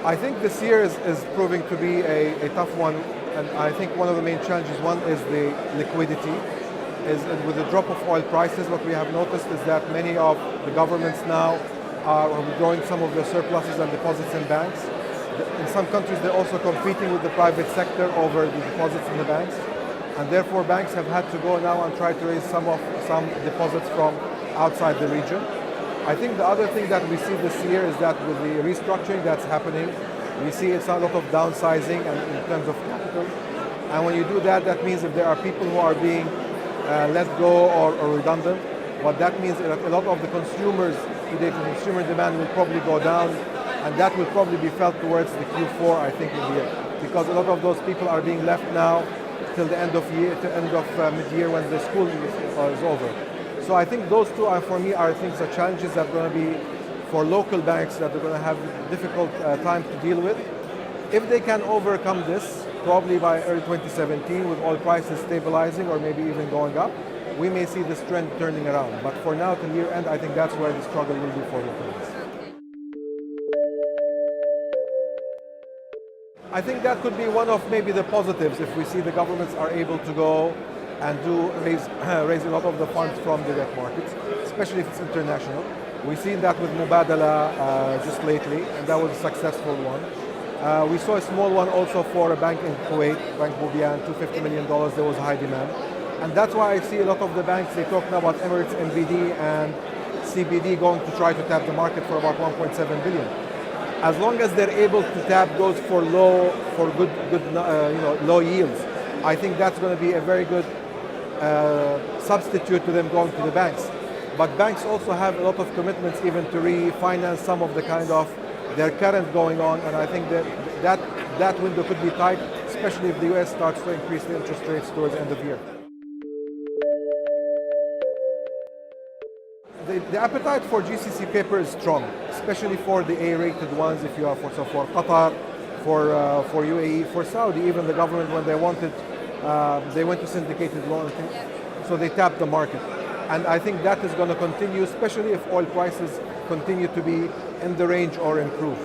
I think this year is proving to be a tough one, and I think one of the main challenges, one is the liquidity. Is with the drop of oil prices, what we have noticed is that many of the governments now are withdrawing some of their surpluses and deposits in banks. In some countries, they're also competing with the private sector over the deposits in the banks, and therefore banks have had to go now and try to raise some deposits from outside the region. I think the other thing that we see this year is that with the restructuring that's happening, we see it's a lot of downsizing and in terms of capital. And when you do that, that means if there are people who are being let go or redundant, what that means is that a lot of the consumers today, consumer demand will probably go down, and that will probably be felt towards the Q4, I think, in the year, because a lot of those people are being left now till the end of year, to end of mid-year when the school is over. So I think those two are, for me, are things, the challenges that are going to be for local banks that are going to have a difficult time to deal with. If they can overcome this, probably by early 2017, with oil prices stabilizing or maybe even going up, we may see this trend turning around. But for now, till year end, I think that's where the struggle will be for local banks. I think that could be one of maybe the positives if we see the governments are able to go and raise a lot of the funds from the debt markets, especially if it's international. We've seen that with Mubadala just lately, and that was a successful one. We saw a small one also for a bank in Kuwait, Bank Bubiyan, $250 million, there was a high demand. And that's why I see a lot of the banks, they talk now about Emirates, NBAD and CBD going to try to tap the market for about 1.7 billion. As long as they're able to tap those for good low yields, I think that's going to be a very good substitute to them going to the banks. But banks also have a lot of commitments even to refinance some of the kind of their current going on, and I think that window could be tight, especially if the US starts to increase the interest rates towards the end of the year. The appetite for GCC paper is strong, especially for the A-rated ones. If you are for Qatar, for UAE, for Saudi, even the government when they wanted, they went to syndicated loan, so they tapped the market. And I think that is going to continue, especially if oil prices continue to be in the range or improve.